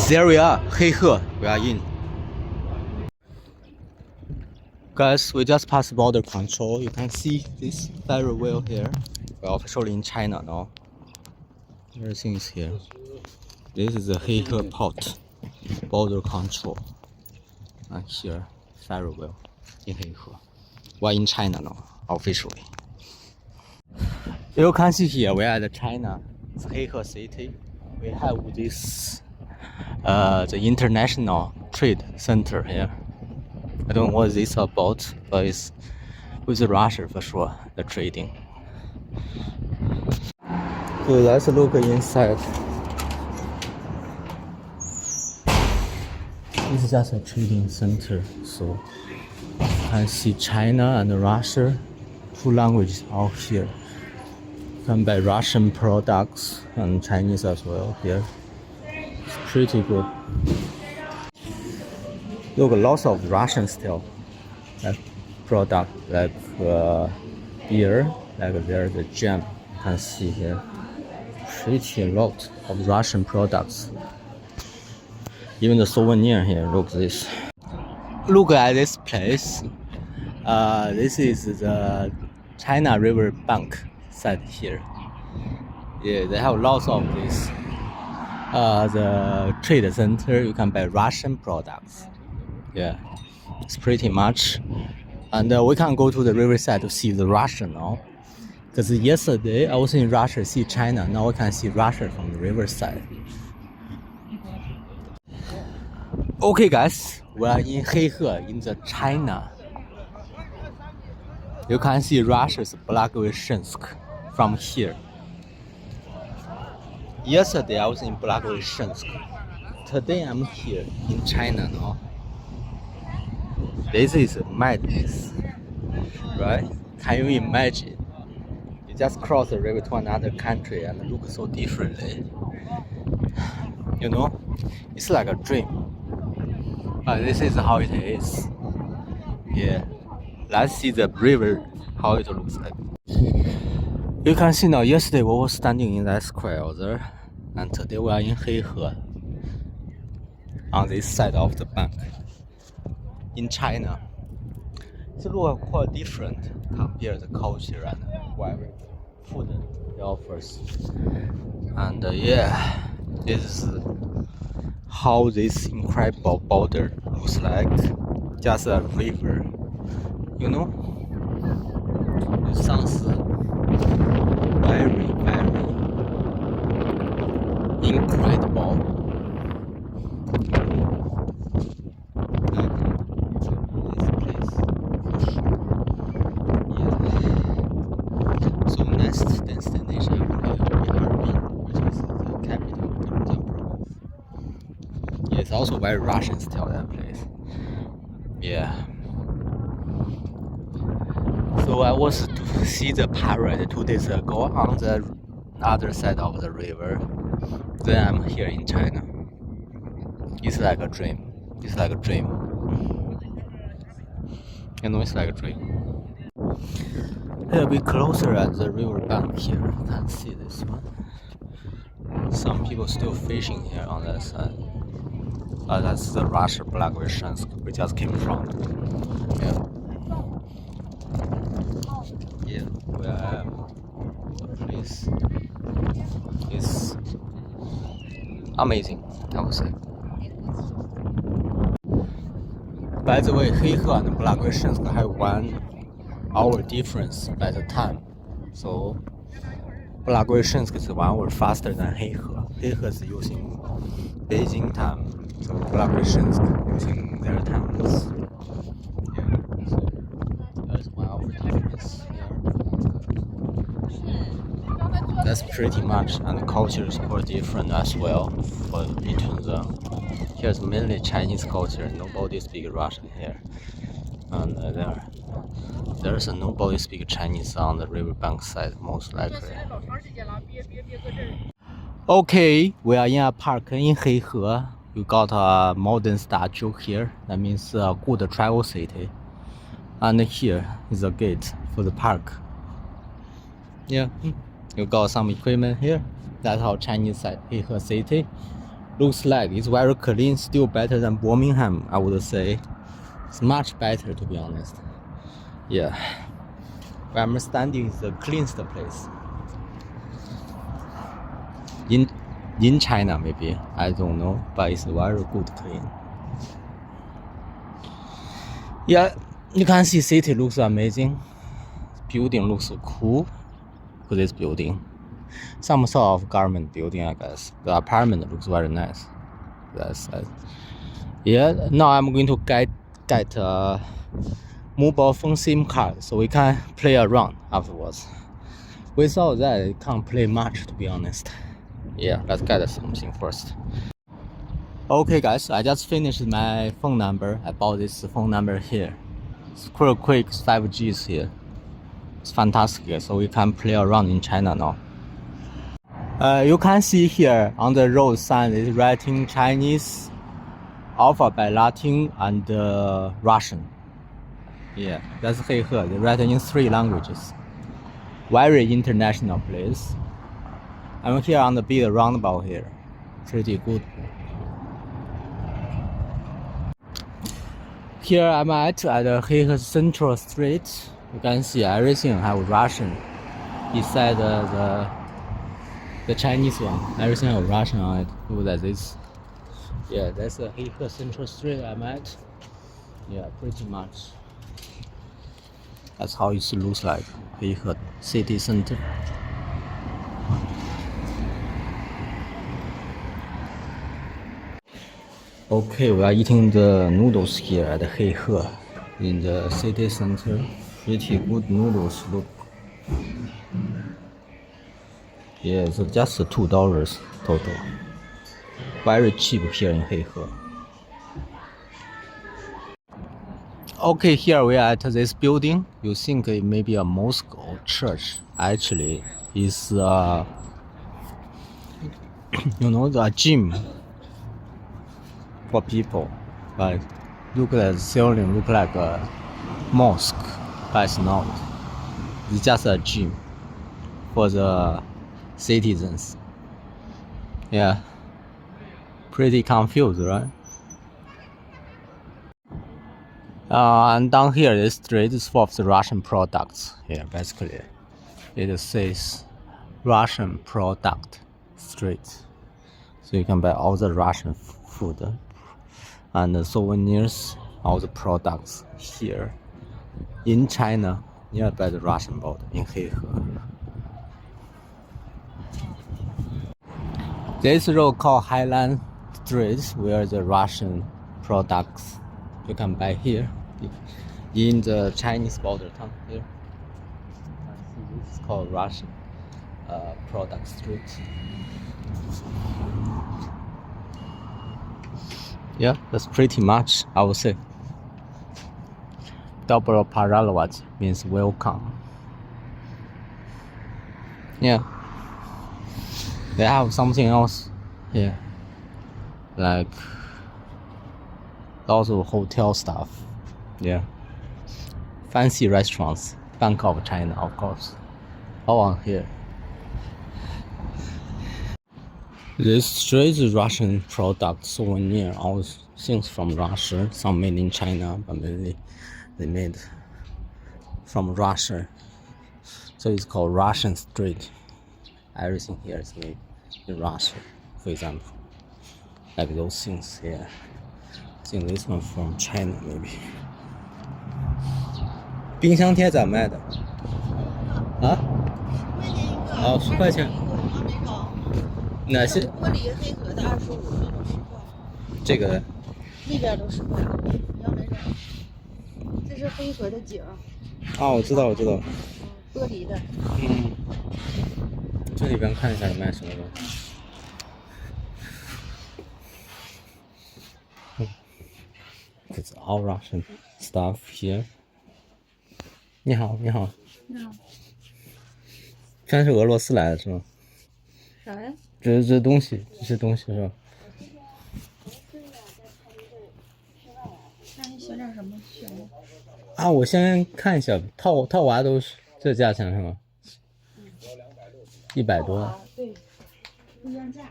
There we are, Heihe. We are in. Guys, we just passed border control. You can see this very well here. We're officially in China now. Everything is here. This is the Heihe port, border control. And here, very well, in Heihe. We're in China now, officially. You can see here, we are at China, it's Heihe city. We have this, the international trade center here. I don't know what this is about, but it's with Russia for sure, the trading. So let's look inside. This is just a trading center, so you can see China and Russia, two languages all here. You can buy Russian products and Chinese as well here. It's pretty good. Look, lots of Russian style like product, like beer, like there's a jam. You can see here, pretty lot of Russian products. Even the souvenir here, look this. Look at this place. This is the China River Bank side here. Yeah, they have lots of this. The trade center, you can buy Russian products. Yeah, it's pretty much. And we can go to the riverside to see the Russia now. Because yesterday I was in Russia, see China. Now we can see Russia from the riverside. Okay guys, we are in Heihe in the China. You can see Russia's Blagoveshchensk from here. Yesterday I was in Blagoveshchensk. Today I'm here in China now. This is madness, right? Can you imagine? You just cross the river to another country and look so differently. You know, it's like a dream. But this is how it is. Yeah, let's see the river, how it looks like. You can see now, yesterday we were standing in that square there, and today we are in Heihe, on this side of the bank. In China, it looks quite different compared to the culture and whatever food it offers. And yeah, this is how this incredible border looks like. Just a river, you know. It sounds very, very incredible. It's also very Russian style, that place. Yeah. So I was to see the parade 2 days ago on the other side of the river. Then I'm here in China. It's like a dream. It's like a dream. You know, it's like a dream. A little bit closer at the river bank here. You can see this one. Some people still fishing here on that side. That's the Russia Blagoveshchensk we just came from. Yeah. Yeah, where the place is amazing, I would say. By the way, Heihe and Blagoveshchensk have 1 hour difference by the time. So Blagoveshchensk is 1 hour faster than Heihe. Heihe is using Beijing time. So Blagoveshchensk using their times. Yeah, so there's 1 hour difference here. That's pretty much, and the culture is quite different as well for between them. Here's mainly Chinese culture. Nobody speaks Russian here, and there's nobody speaks Chinese on the riverbank side, most likely. Okay, we are in a park in Heihe. You got a modern statue here. That means a good travel city. And here is a gate for the park. Yeah, you got some equipment here. That's our Chinese side, Heihe city. looks like it's very clean, still better than Birmingham, I would say. It's much better, to be honest. Yeah, where I'm standing is the cleanest place in China, maybe, I don't know, but it's very good clean. Yeah, you can see city looks amazing. Building looks cool. For this building, some sort of government building, I guess. The apartment looks very nice. That's yeah. Now I'm going to get a mobile phone SIM card so we can play around afterwards. Without that, I can't play much, to be honest. Yeah, let's get something first. Okay, guys, I just finished my phone number. I bought this phone number here. It's pretty quick. 5G is here. It's fantastic. So we can play around in China now. You can see here on the road sign is writing Chinese, alphabet Latin, and Russian. Yeah, that's Heihe. They write in 3 languages. Very international place. I'm here on the big roundabout here. Pretty good. Here I'm at Heihe Central Street. You can see everything have Russian. Beside the Chinese one, everything have Russian on it. Look at this. Yeah, that's the Heihe Central Street I'm at. Yeah, pretty much. That's how it looks like. Heihe City Center. Okay, we are eating the noodles here at Heihe in the city center. Pretty good noodles look. Yeah, it's just $2 total. Very cheap here in Heihe. Okay, here we are at this building. You think it may be a mosque or church. Actually, it's you know, the gym for people. But look at the ceiling, look like a mosque, but it's not. It's just a gym for the citizens. Yeah, pretty confused, right? And down here, this street is full of the Russian products. Yeah, basically, it says Russian product street, so you can buy all the Russian food and the souvenirs, all the products here in China, nearby the Russian border in Heihe. This road called Highland Street, where the Russian products you can buy here in the Chinese border town here. This is called Russian product street. Yeah, that's pretty much, I would say. Dobro Paralovat means welcome. Yeah. They have something else here, like also hotel stuff. Yeah, fancy restaurants, Bank of China, of course, all on here. This street is Russian product souvenir, all things from Russia, some made in China, but mainly they made from Russia. So it's called Russian street. Everything here is made in Russia, for example. Like those things here. I think this one from China, maybe. 冰箱贴咋卖的？啊？哦，10块钱。哪些？玻璃黑盒的25，那种10块。这个？那边都10块，你要哪种？这是黑盒的景。啊，我知道，我知道。玻璃的。嗯。这里边看一下有卖什么东西。It's all Russian stuff here. 你好，你好。你好。全是俄罗斯来的是吗？啥呀？这些东西是吧？那你选点什么选吗？啊，我先看一下，套娃都是这价钱是吗？100多。对，不一样价。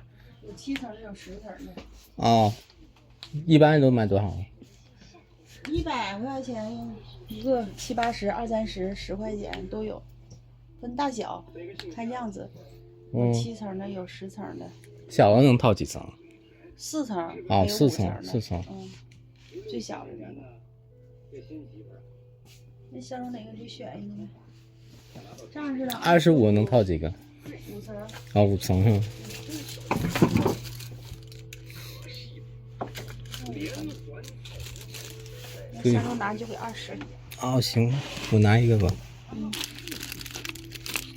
有7层的，有10层的。哦，一般都卖多少？100块钱一个，7、80、20、30、10块钱都有，分大小，看样子。有7层的，有10层的。小的能套几层？4层。哦，4层，4层。最小的那个。那相中哪个就选一个。这样式的。25能套几个？5层。哦，5层是吗？相中拿就给20。哦，行，我拿一个吧。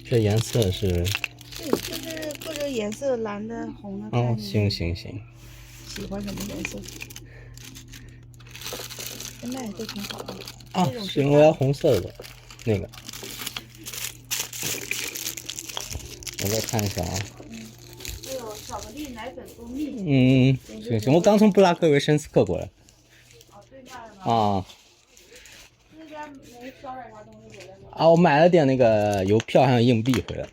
这颜色是？对，就是各种颜色，蓝的、红的。哦，行。喜欢什么颜色？现在都挺好的。啊，行，我要红色的，那个。我再看一下啊。还有巧克力、奶粉、蜂蜜。行，我刚从布拉格维申斯克过来。对面的吗？啊。那边没捎点啥东西回来吗？啊，我买了点那个邮票还有硬币回来。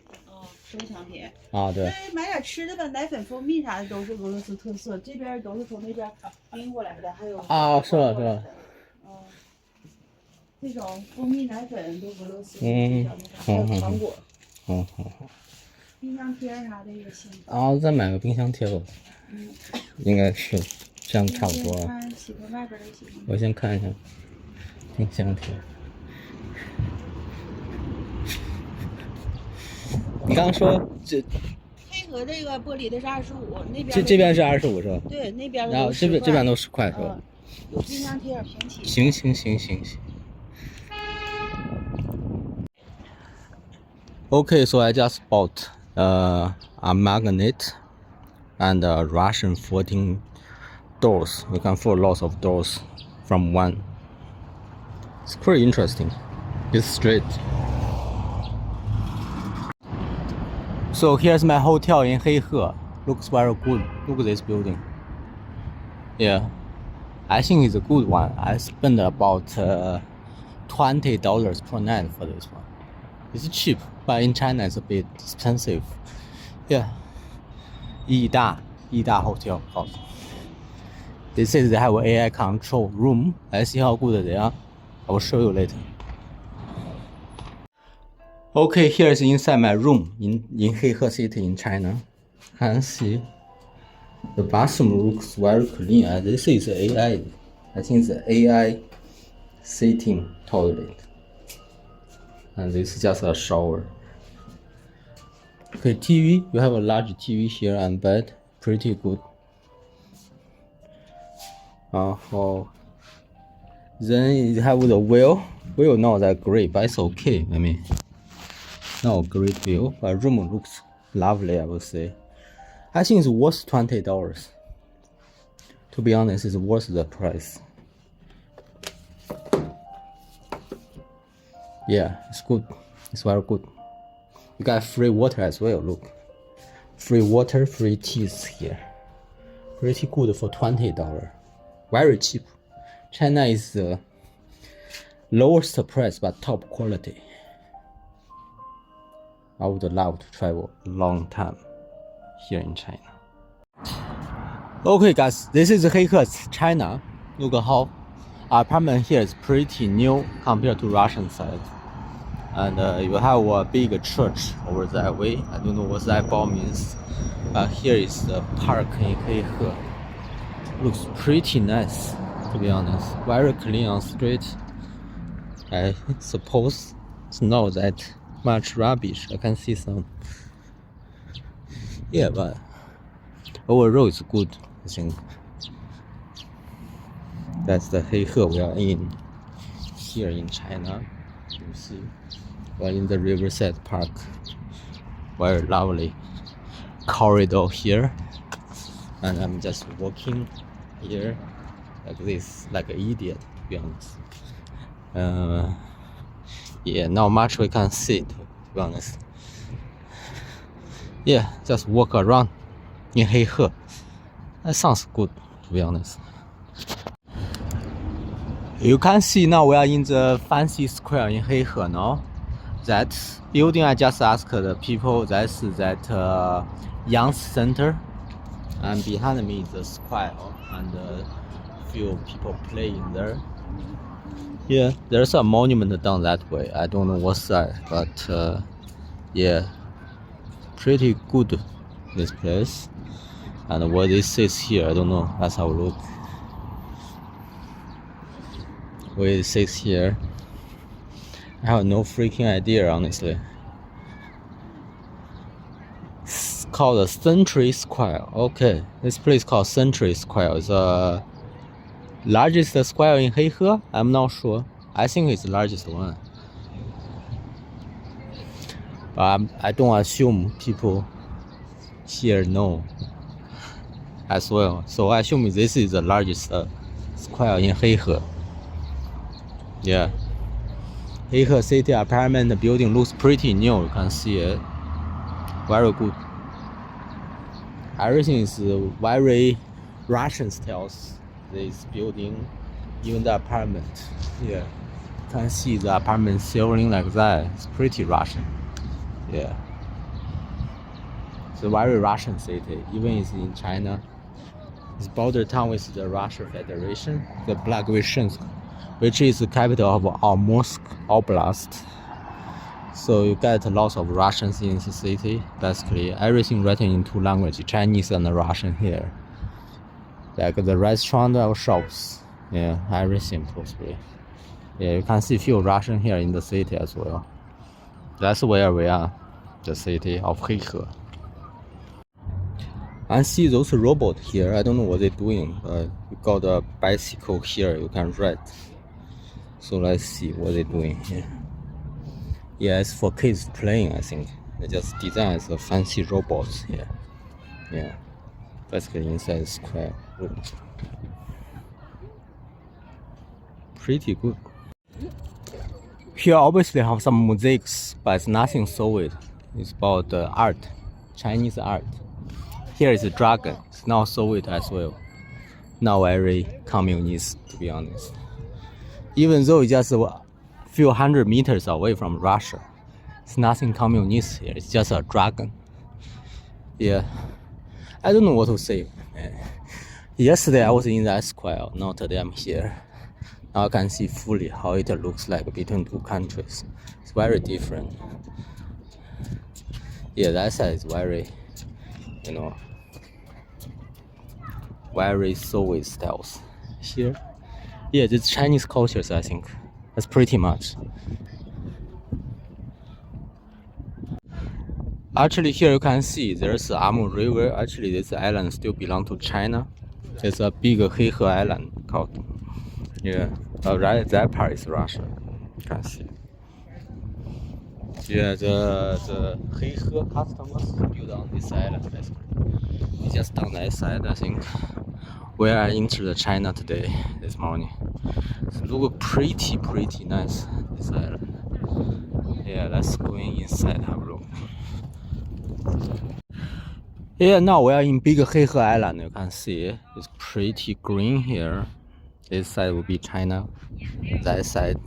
收藏品。对。买点吃的吧，奶粉、蜂蜜啥的都是俄罗斯特色，这边都是从那边运过来的，还有。是吧？这种蜂蜜奶粉都俄罗斯。还有糖果。好。冰箱贴啥的也行。再买个冰箱贴吧。应该是这样差不多。喜欢外边的喜欢。我先看一下冰箱贴。你刚刚说这黑盒这个玻璃的是25，那边这边是25是吧？对，那边然后这边都10块是吧？有冰箱贴平起。行。Okay, so I just bought a magnet and a Russian 14 doors. You can fold lots of doors from one. It's pretty interesting. It's straight. So here's my hotel in Heihe. Looks very good. Look at this building. Yeah, I think it's a good one. I spent about $20 per night for this one. It's cheap, but in China it's a bit expensive. Yeah, Yida Hotel. They say they have an AI control room. Let's see how good they are. I will show you later. Okay, here is inside my room in Heihe City in China. Can see the bathroom looks very clean. And this is AI. I think it's an AI sitting toilet. And this is just a shower. Okay, TV. You have a large TV here and bed. Pretty good. Then you have the wheel. Wheel not that great, but it's okay. I mean, not a great view, but room looks lovely, I would say. I think it's worth $20. To be honest, it's worth the price. Yeah, it's good. It's very good. You got free water as well, look. Free water, free teas here. Pretty good for $20. Very cheap. China is the lowest price but top quality. I would love to travel a long time here in China. Okay guys, this is Heihe, China. Look how our apartment here is pretty new compared to Russian side. And you have a big church over that way. I don't know what that ball means. But here is the park in Heihe. Looks pretty nice, to be honest. Very clean on street. I suppose it's not that much rubbish. I can see some. Yeah, but overall it's good, I think. That's the Heihe we are in here in China. You see, we're in the Riverside Park. Very lovely corridor here, and I'm just walking here like this, like an idiot, to be honest. Yeah, not much we can see, to be honest. Yeah, just walk around in Heihe. That sounds good, to be honest. You can see now we are in the fancy square in Heihe now. That building I just asked the people, that's that Yangtze Center. And behind me is the square and few people playing there. Yeah, there's a monument down that way. I don't know what's that, but yeah, pretty good this place. And what it says here, I don't know. Let's have a look. What it says here, I have no freaking idea, honestly. It's called the Century Square. Okay, this place called Century Square. It's the largest square in Heihe. I'm not sure. I think it's the largest one. But I don't assume people here know as well. So I assume this is the largest square in Heihe. Yeah. Heihe city apartment building looks pretty new. You can see it. Very good. Everything is very Russian style. This building, even the apartment. Yeah. You can see the apartment ceiling like that. It's pretty Russian. Yeah. It's a very Russian city. Even it's in China. It's border town with the Russian Federation, the Blagoveshchensk, which is the capital of Almorsk Oblast. So you get lots of Russians in the city. Basically, everything written in two languages, Chinese and Russian here. Like the restaurant or shops, yeah, everything possibly. Yeah, you can see few Russian here in the city as well. That's where we are, the city of Heihe. I see those robots here. I don't know what they're doing. You got a bicycle here. You can ride. So let's see what they're doing here. Yeah, it's for kids playing. I think they just design as a fancy robots here. Yeah, basically inside the square. Pretty good. Here obviously have some mosaics, but it's nothing solid. It's about art, Chinese art. Here is a dragon. It's not solid as well. Not very communist, to be honest. Even though it's just a few hundred meters away from Russia, it's nothing communist here. It's just a dragon. Yeah, I don't know what to say. Yesterday I was in that square. Now today I'm here. Now I can see fully how it looks like between two countries. It's very different. Yeah, that side is very, very Soviet styles. Here, yeah, it's Chinese cultures, I think. That's pretty much. Actually, here you can see there's the Amur River. Actually, this island still belongs to China. There's a big Heihe island called. Yeah, right, that part is Russia. You can see. Yeah, the Heihe customers built on this island basically. It's just on that side, I think, where I entered China today, this morning. It looks pretty nice, this island. Yeah, let's go inside, have a look. Yeah, now we are in big Heihe Island. You can see it's pretty green here. This side will be China. That side,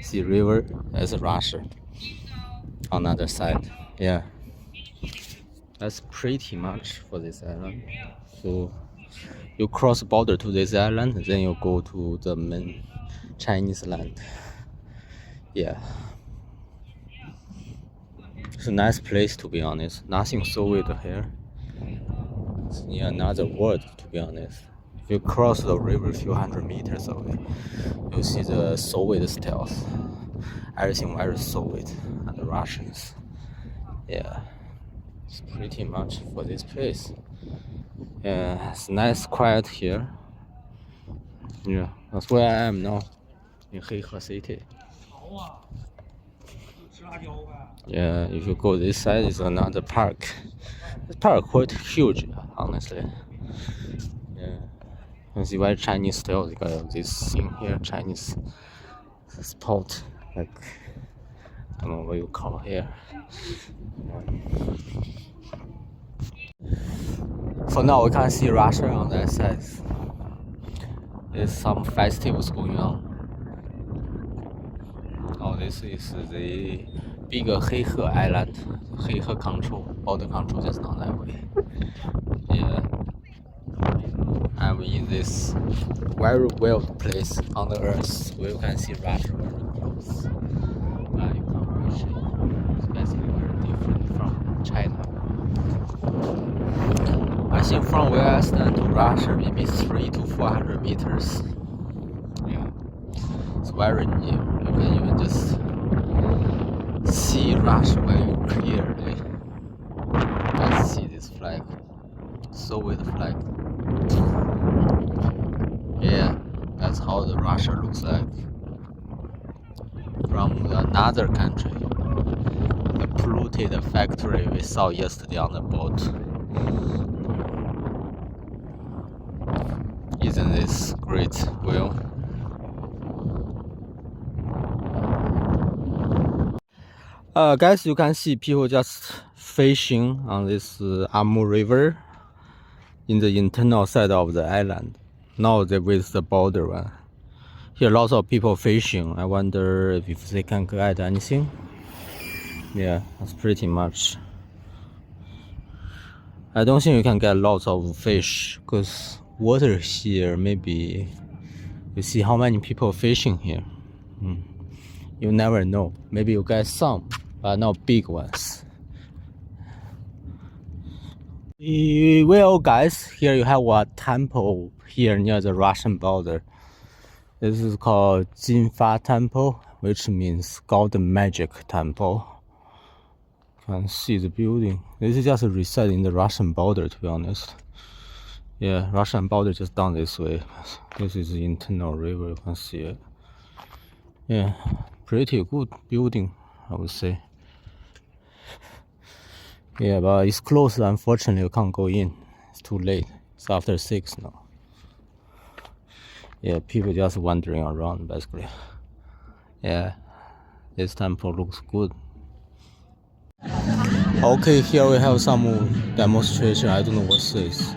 see river, is Russia. On the other side, yeah. That's pretty much for this island. So you cross the border to this island, then you go to the main Chinese land. Yeah. It's a nice place, to be honest. Nothing Soviet here. It's near another world, to be honest. If you cross the river a few hundred meters away, you see the Soviet styles. Everything very Soviet and the Russians. Yeah, it's pretty much for this place. Yeah, it's nice, quiet here. Yeah, that's where I am now, in Heihe City. Yeah, if you go this side, is another park. This park quite huge, honestly. Yeah, you see very Chinese style. You got this thing here, Chinese spot, like I don't know what you call here. For now, we can see Russia on that side. There's some festivals going on. Oh, this is the bigger Heihe Island. Heihe control, border control just on that way. Yeah, I'm in this very wild place on the earth where you can see Russia very close. You can't reach it. It's basically very different from China. I think from where I stand to Russia, maybe 300 to 400 meters. Yeah, it's very near. You can even just see Russia very clearly. Let's see this flag. Soviet flag. Yeah, that's how the Russia looks like from another country. The polluted factory we saw yesterday on the boat. Isn't this great, Will? Guys, you can see people just fishing on this Amur River in the internal side of the island. Now they with the border one. Here lots of people fishing. I wonder if they can get anything. Yeah, that's pretty much. I don't think you can get lots of fish because water here maybe you see how many people fishing here. You never know. Maybe you get some, but not big ones. Well, guys, here you have a temple here near the Russian border. This is called Jinfa Temple, which means Golden Magic Temple. You can see the building. This is just a reset in the Russian border, to be honest. Yeah, Russian border just down this way. This is the internal river, you can see it. Yeah, pretty good building, I would say. Yeah, but it's closed, unfortunately you can't go in. It's too late. It's after 6 now. Yeah, people just wandering around basically. Yeah, this temple looks good. Okay, here we have some demonstration. I don't know what this is.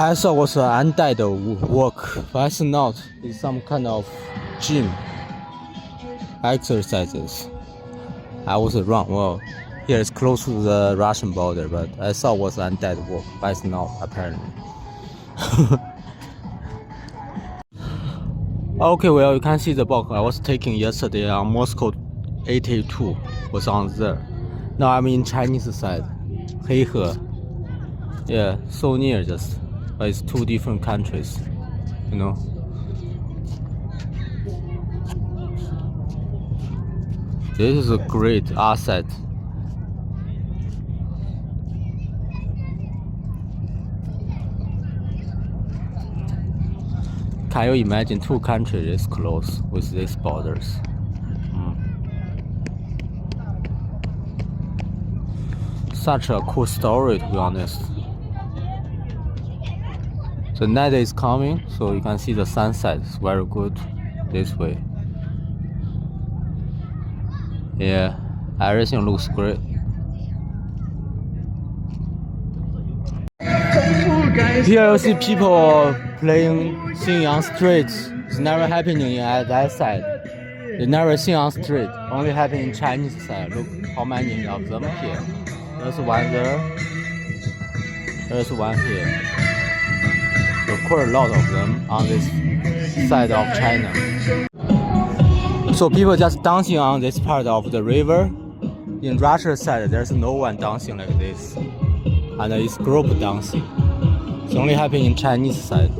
I thought it was an undead walk, but it's not. It's some kind of gym exercises. I was wrong. Well, here it's close to the Russian border, but I thought it was an undead walk, but it's not apparently. Okay, well you can see the box I was taking yesterday on Moscow 82 was on there. Now I'm in Chinese side, Heihe. Yeah, so near just. But it's two different countries, you know. This is a great asset. Can you imagine two countries this close with these borders? Such a cool story, to be honest. The night is coming, so you can see the sunset. It's very good this way. Yeah, everything looks great. Here you see people playing, singing on streets. It's never happening at that side. They never sing on street, only happen in Chinese side. Look how many of them here. There's one there. There's one here. So quite a lot of them on this side of China. So people just dancing on this part of the river. In Russia side, there's no one dancing like this, and it's group dancing. It's only happening in Chinese side.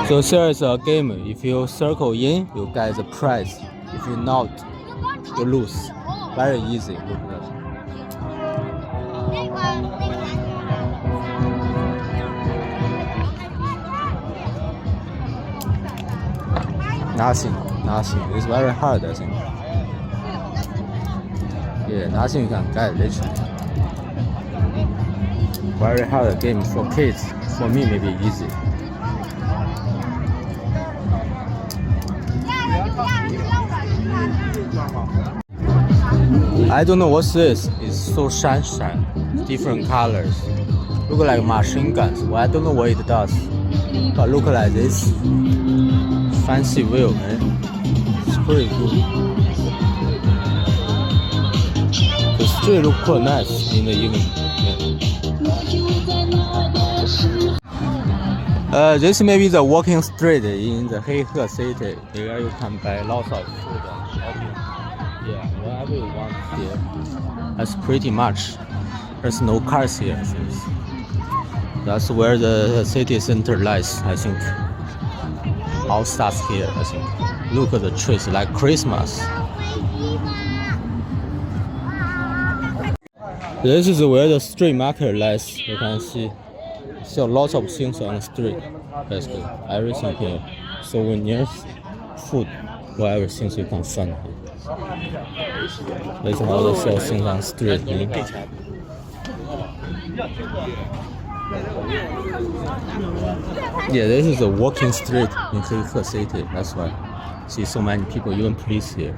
So there is a game. If you circle in, you get the prize. If you not, you lose. Very easy. Look at that. Nothing. It's very hard, I think. Yeah, nothing you can get literally. Very hard game for kids. For me, maybe easy. I don't know what's this. It's so shine, different colors. Look like machine guns. Well, I don't know what it does, but look like this. Fancy wheel, man. It's pretty good. The street look quite nice in the evening. Yeah. This may be the walking street in the Heihe city. Here you can buy lots of food and shopping. Yeah, whatever you want here. That's pretty much. There's no cars here, I think. That's where the city center lies, I think. All starts here, I think. Look at the trees, like Christmas. This is where the street market lies. You can see. Sell lots of things on the street. Basically, everything here. Souvenirs, food, whatever things you can find here. This is how they sell things on the street. Yeah, this is a walking street in Heihe city. That's why I see so many people, even police here.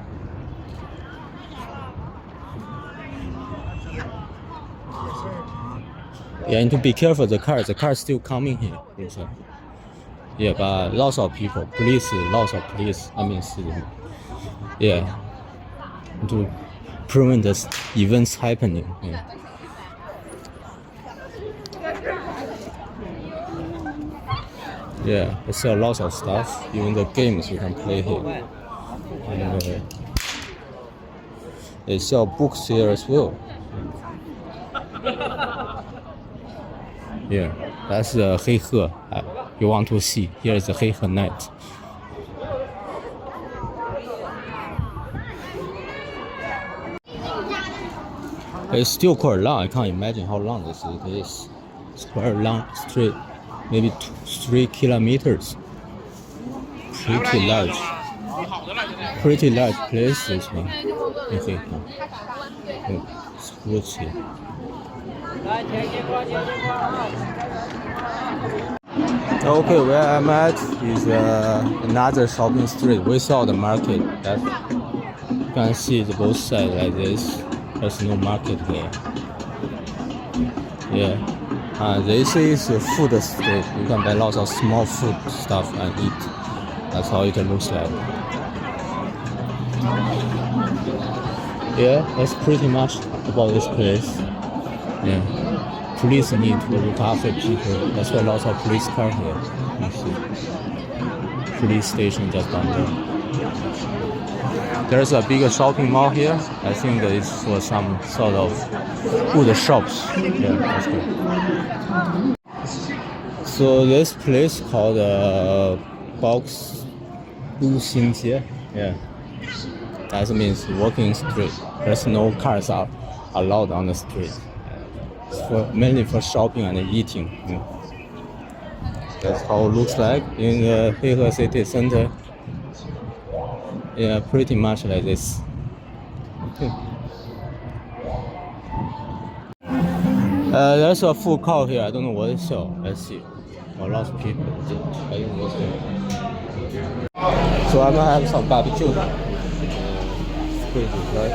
Yeah, you need to be careful. The car is still coming here. Yeah, but lots of people, lots of police. I mean, yeah, to prevent this events happening. Yeah. Yeah, they sell lots of stuff, even the games you can play here. And, they sell books here as well. Yeah, that's the Heihe. You want to see? Here is the Heihe night. It's still quite long. I can't imagine how long this is. It's quite a long street, maybe 3 kilometers. Pretty large place, this one. In Heihe. It's rich here. Okay, where I'm at is another shopping street. We saw the market. You can see the both sides like this. There's no market here. Yeah, this is a food street. You can buy lots of small food stuff and eat. That's how it looks like. Yeah, that's pretty much about this place. Yeah. Police need to look after people. That's why lots of police cars here. You see. Police station just down there. There's a bigger shopping mall here. I think that it's for some sort of food shops. Yeah, that's good. So this place called Box Luxinjie. Yeah. That means walking street. There's no cars are allowed on the street. Mainly for shopping and eating. Yeah. That's how it looks like in the Heihe city center. Yeah, pretty much like this. There's a food court here. I don't know what they sell. Let's see. Lots of people. I don't know what's there. So I'm gonna have some barbecue. It's pretty good, right?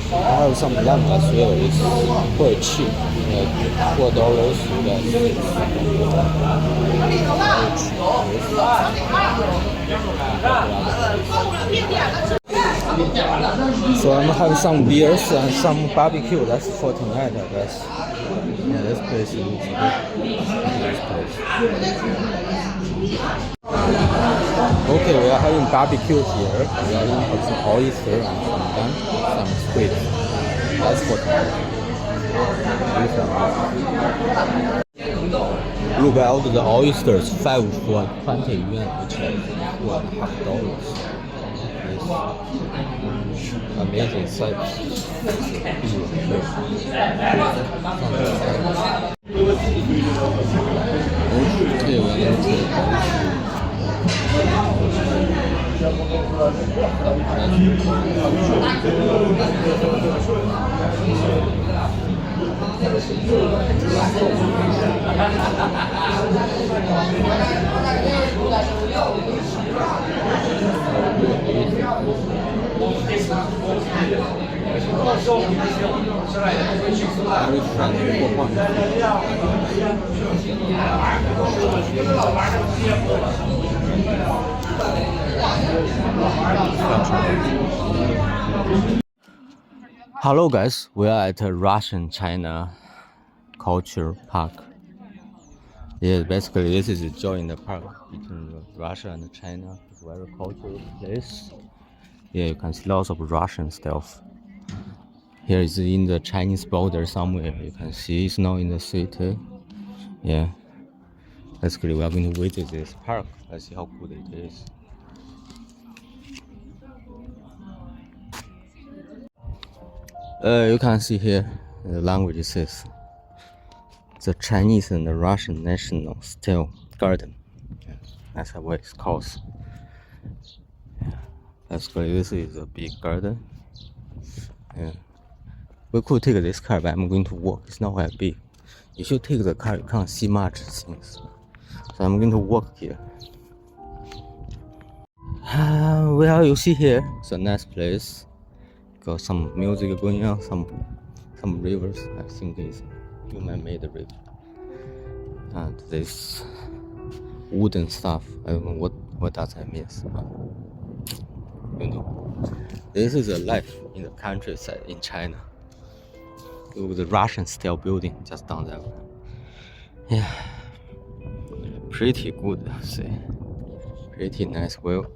I have some lamb as well. It's quite cheap, like $4. So I'm gonna have some beers and some barbecue. That's for tonight, I guess. Yeah, this place looks good. This place. Okay, we are having barbecue here. We are having some oyster and some lamb, some squid. That's for tonight. Look at all the oysters, 5 for 20 yuan, which is $1.5. Amazing sight. Okay, we're going to Hello guys, we are at Russian China Culture Park. Yeah, basically this is a joint park between Russia and China. It's a very cultural place. Yeah, you can see lots of Russian stuff. Here is in the Chinese border somewhere. You can see it's not in the city. Yeah. Basically, we are going to visit this park. Let's see how good it is. You can see here the language says the Chinese and the Russian national style garden. Yeah, that's what it's called. Yeah. Basically, this is a big garden. Yeah. We could take this car, but I'm going to walk. It's not that big. If you take the car, you can't see much things. So I'm going to walk here. Well, you see here, it's a nice place. Got some music going on, some rivers. I think it's human-made river. And this wooden stuff, I don't know what does that mean. You know, this is a life in the countryside in China. With the Russian-style building just down there. Yeah, pretty good, I say. Pretty nice. Well,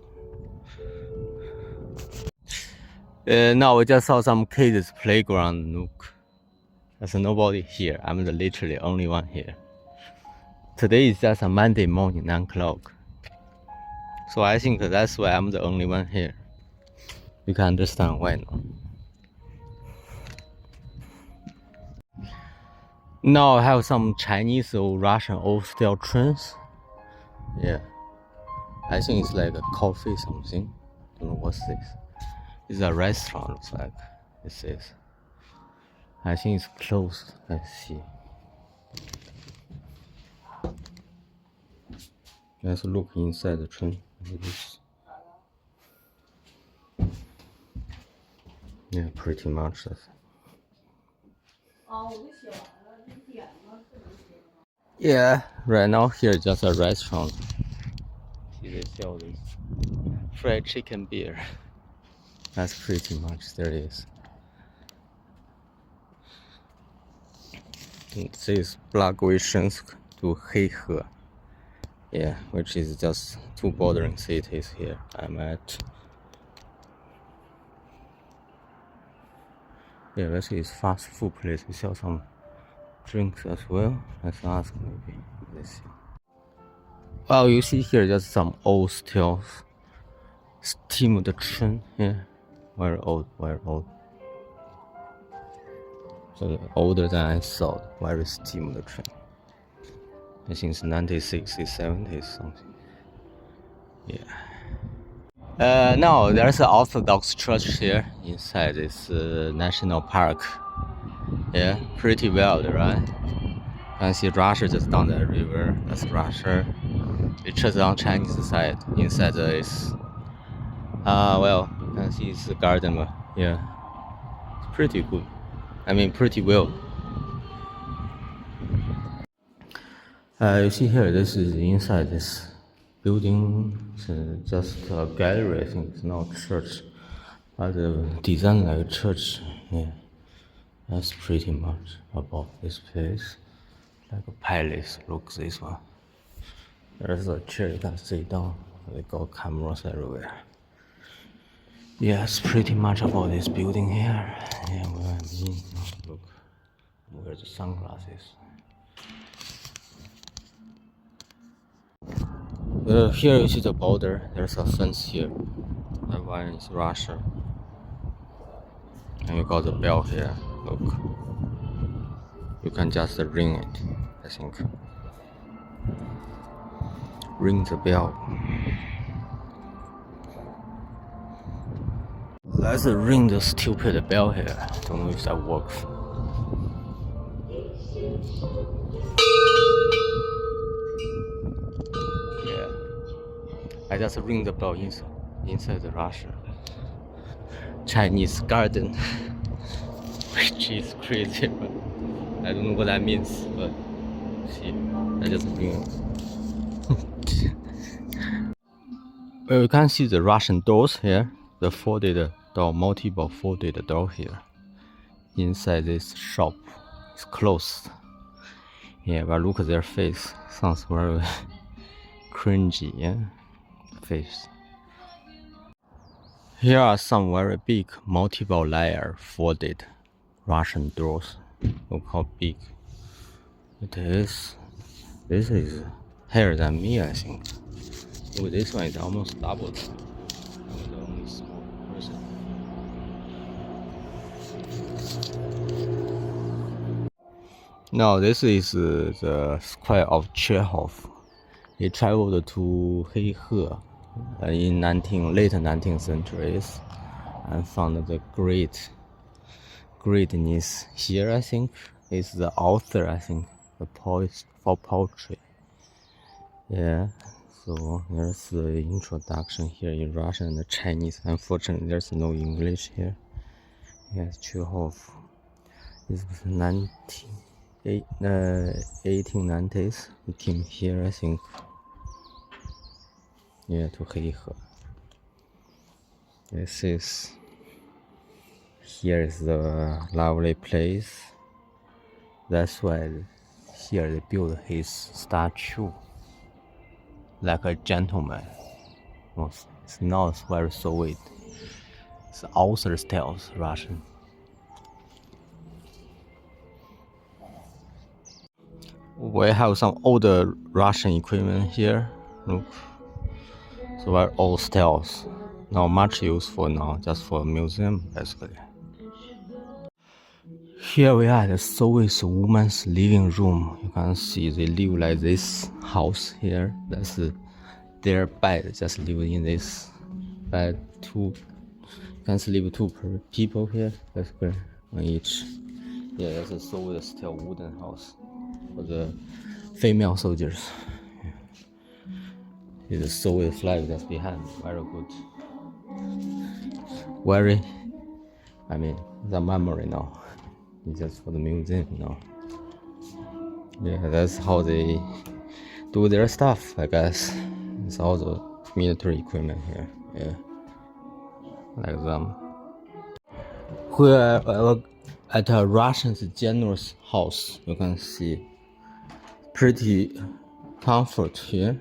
now we just saw some kids' playground. Look, there's nobody here. I'm the literally only one here. Today is just a Monday morning, 9 o'clock. So I think that's why I'm the only one here. You can understand why now. Now I have some Chinese or Russian old style trains. Yeah, I think it's like a coffee something. Don't know what's this. It's a restaurant, looks like. It says. I think it's closed. Let's see. Let's look inside the train. Yeah, pretty much that's it. Yeah, right now here is just a restaurant. See, they sell this fried chicken beer. That's pretty much there it is. It says Благовещенsk to Heihe. Yeah, which is just two bordering cities here I'm at. Yeah, this is fast food place. We sell some drinks as well. Let's ask maybe. Let's see. Well, you see here just some old style steamed train here. Very old, very old. So older than I thought. Very steamed train. I think it's 1960s, 70s something. Yeah. Now there's an Orthodox church here inside this national park. Yeah, pretty wild, right? You can see Russia just down the river. That's Russia. The church on Chinese side. Inside is well, you can see it's a garden. Yeah, it's pretty good. I mean, pretty well. You see here, this is inside this building. It's just a gallery. I think it's not a church, but the design like a church. Yeah, that's pretty much about this place. Like a palace. Look this one. There's a chair you can sit down. They got cameras everywhere. Yeah, it's pretty much about this building here. Yeah, where I mean, look, where the sunglasses. Here you see the border. There's a fence here. That one is Russia. And you got the bell here. Look, you can just ring it. I think. Ring the bell. Let's ring the stupid bell here. Don't know if that works. I just ring the bell inside the Russia Chinese garden, which is crazy, but I don't know what that means. But see, I just ring. Well, you can see the Russian doors here, the folded door, multiple folded door here. Inside this shop, it's closed. Yeah, but look at their face. Sounds very cringy, yeah? Face. Here are some very big multiple layer folded Russian doors. Look how big it is. This is higher than me, I think. Oh, this one is almost double. I'm the only small person. Now this is the square of Chekhov. He traveled to Heihe in late 19th centuries and found the greatness here. I think is the author. I think the poet for poetry. Yeah. So there's the introduction here in Russian and Chinese. Unfortunately, there's no English here. Yes, Chekhov. This was 1890s. He came here, I think. Yeah, to Heihe. Here is the lovely place. That's why here they built his statue like a gentleman. It's not very Soviet. It's author style Russian. We have some older Russian equipment here. Look. So very old styles. Not much useful now, just for a museum basically. Here we are at the Soviet woman's living room. You can see they live like this house here. That's their bed. Just live in this bed. You can sleep two people here. Basically, on each. Yeah, that's a Soviet style wooden house for the female soldiers. It's a Soviet flag that's behind. Very good. The memory now. It's just for the museum now. Yeah, that's how they do their stuff, I guess. It's all the military equipment here. Yeah, like them. Here at a Russian general's house, you can see pretty comfort here.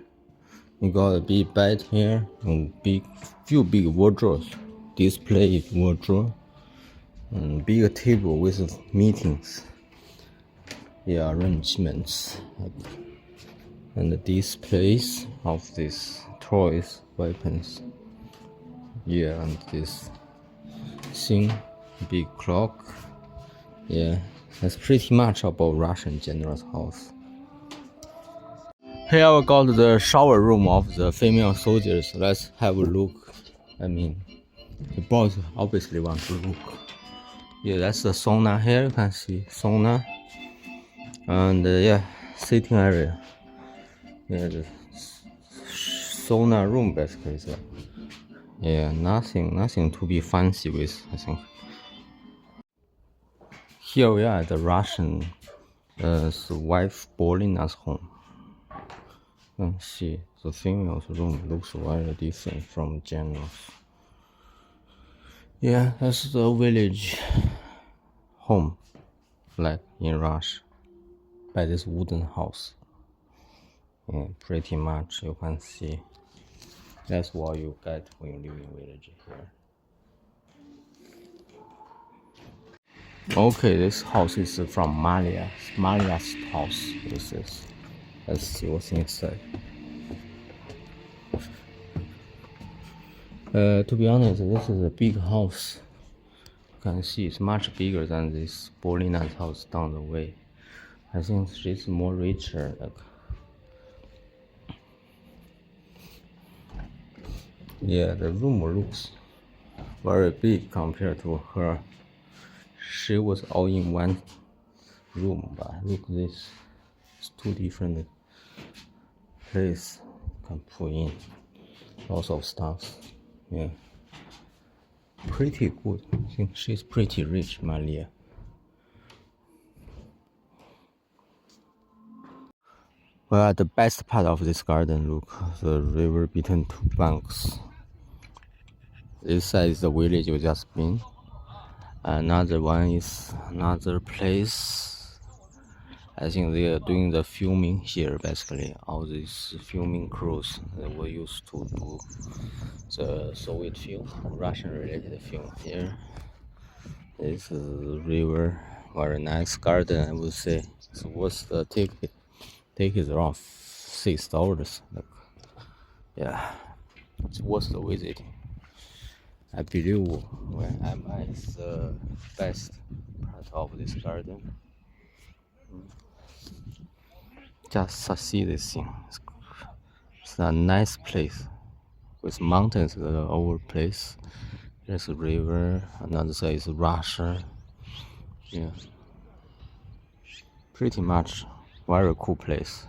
You got a big bed here, and few big wardrobes, display wardrobe, and big table with meetings, yeah, arrangements, and the displays of these toys, weapons, yeah, and this thing, big clock, yeah, that's pretty much about Russian general's house. Here we got the shower room of the female soldiers. Let's have a look. The boys obviously want to look. Yeah, that's the sauna here. You can see sauna. And yeah, sitting area. Yeah, the sauna room basically. So, yeah, nothing to be fancy with, I think. Here we are at the Russian wife Bolina's home. You can see the female's room looks very different from general's. Yeah, that's the village home, like in Russia, by this wooden house. Yeah, pretty much you can see. That's what you get when you live in village here. Okay, this house is from Maria's house. This is. Let's see what's inside. To be honest, this is a big house. You can see it's much bigger than this Bolina's house down the way. I think she's more richer. Yeah, the room looks very big compared to her. She was all in one room, but look at this. It's two different places you can put in. Lots of stuff. Yeah. Pretty good. I think she's pretty rich, Malia. Well, the best part of this garden, look, the river between two banks. This side is the village we just been. Another one is another place. I think they are doing the filming here, basically. All these filming crews that were used to do the Soviet film, Russian-related film here. This is the river, very nice garden, I would say. So what's the ticket? Ticket is around $6. Like, yeah, it's worth the visit. I believe when Heihe is the best part of this garden. Just see this thing. It's a nice place with mountains all over place. There's a river. Another side is Russia. Yeah, pretty much very cool place.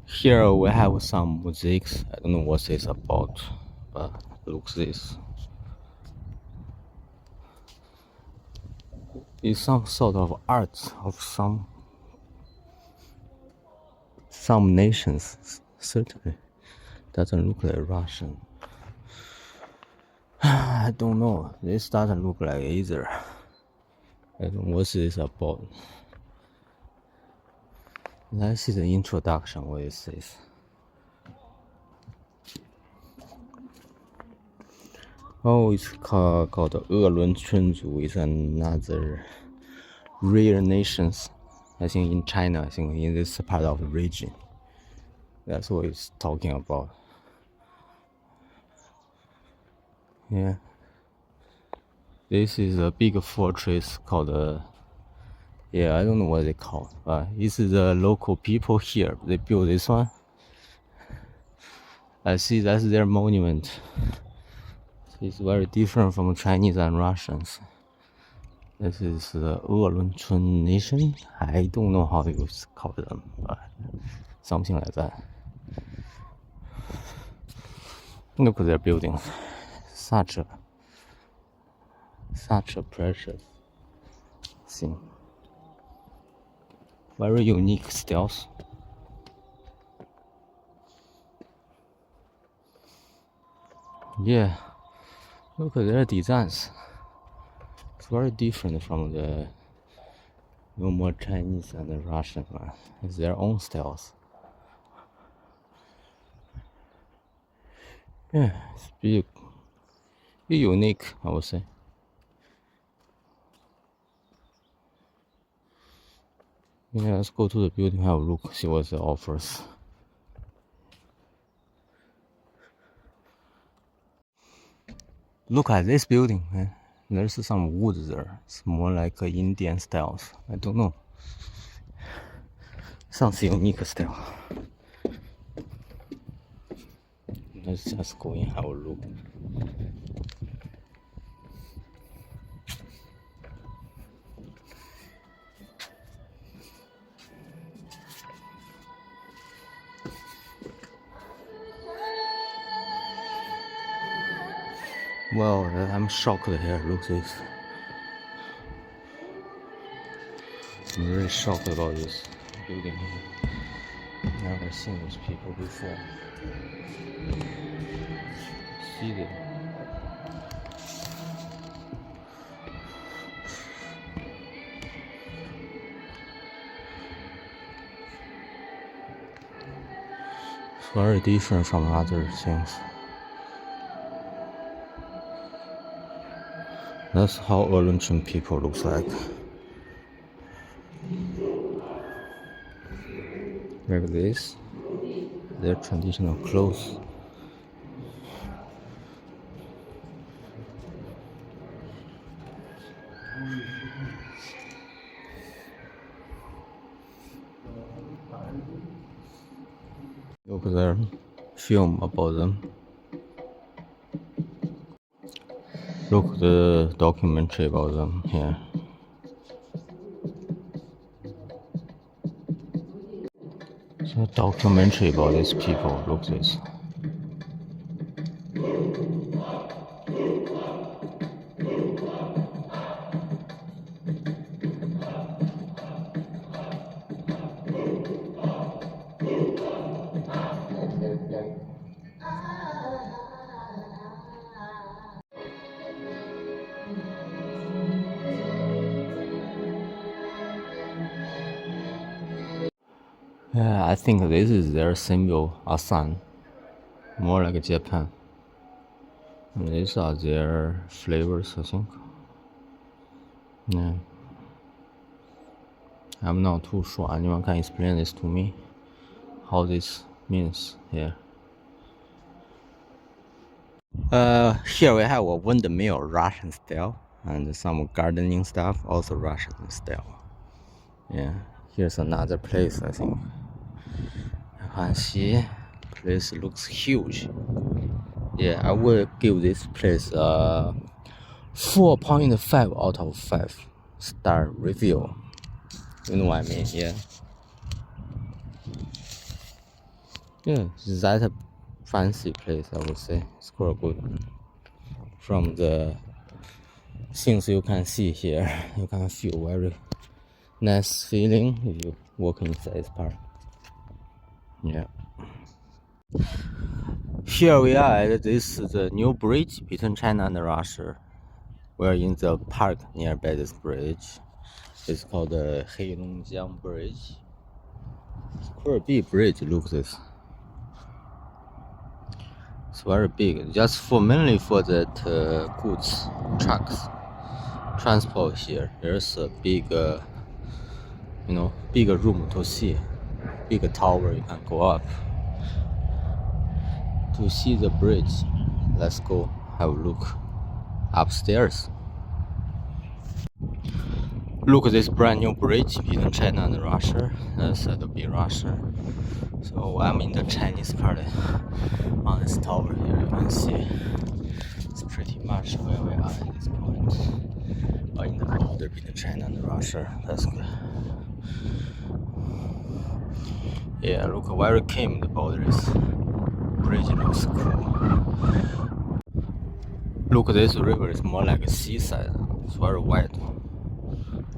Here we have some mosaics. I don't know what it's about, but look this. It's some sort of art of some nations. Certainly doesn't look like Russian. I don't know. This doesn't look like either. I don't know what this about. Let's see the introduction. What it says. Oh, it's called 鄂伦春族. It's another rare nations. I think in China. I think in this part of the region. That's what it's talking about. Yeah. This is a big fortress called yeah, I don't know what they call, but it's the local people here. They built this one. I see that's their monument. It's very different from Chinese and Russians. This is the 鄂伦春 nation. I don't know how you call them, but something like that. Look at their buildings. Such a precious thing. Very unique styles. Yeah, look at their designs. It's very different from the normal Chinese and the Russian one. It's their own styles. Yeah, it's big, unique, I would say. Yeah, let's go to the building, have a look, see what it offers. Look at this building, man. There's some wood there. It's more like Indian styles. I don't know. Sounds unique style. Let's just go and have a look. Well, I'm shocked here. Look at this. I'm really shocked about this building here. Never seen these people before. See them. It's very different from other things. That's how Olympian people looks like. Like this. Their traditional clothes. Look at their film about them. Look at the documentary about them here. a documentary about these people. Look at this. Yeah, I think this is their symbol, a sun, more like Japan. And these are their flavors, I think. Yeah. I'm not too sure. Anyone can explain this to me? How this means here? Here we have a windmill, Russian style, and some gardening stuff, also Russian style. Yeah, here's another place, I think. You can see, place looks huge. Yeah, I will give this place a 4.5 out of 5 star review. You know what I mean? Yeah. Yeah, that's a fancy place, I would say. It's quite good. From the things you can see here, you can feel very nice feeling if you walk inside this park. Yeah. Here we are at this the new bridge between China and Russia. We're in the park nearby this bridge. It's called the Heihe Bridge. It's quite a big bridge, look at this. It's very big, just for mainly for that goods trucks transport here. There's a big, big room to see, big tower you can go up to see the bridge. Let's go have a look upstairs. Look at this brand new bridge between China and Russia. That's said to be Russia. So I'm in the Chinese part on this tower here. You can see it's pretty much where we are at this point. In the border between China and Russia. That's good. Yeah, look where it came. The border is bridge looks cool. Look, this river is more like a seaside. It's very wide.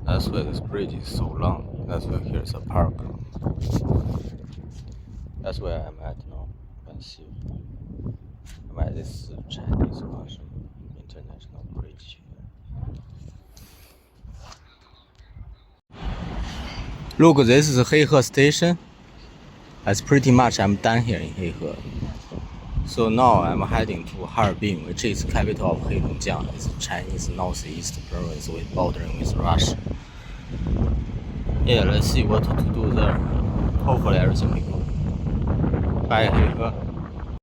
That's why this bridge is so long. That's why here's a park. That's where I'm at now. You can see I'm at this Chinese Russian international bridge. Look, this is Heihe station. That's pretty much I'm done here in Heihe. So now I'm heading to Harbin, which is capital of Heilongjiang. It's Chinese northeast province with bordering with Russia. Yeah, let's see what to do there. Hopefully everything will go. Bye, Heihe.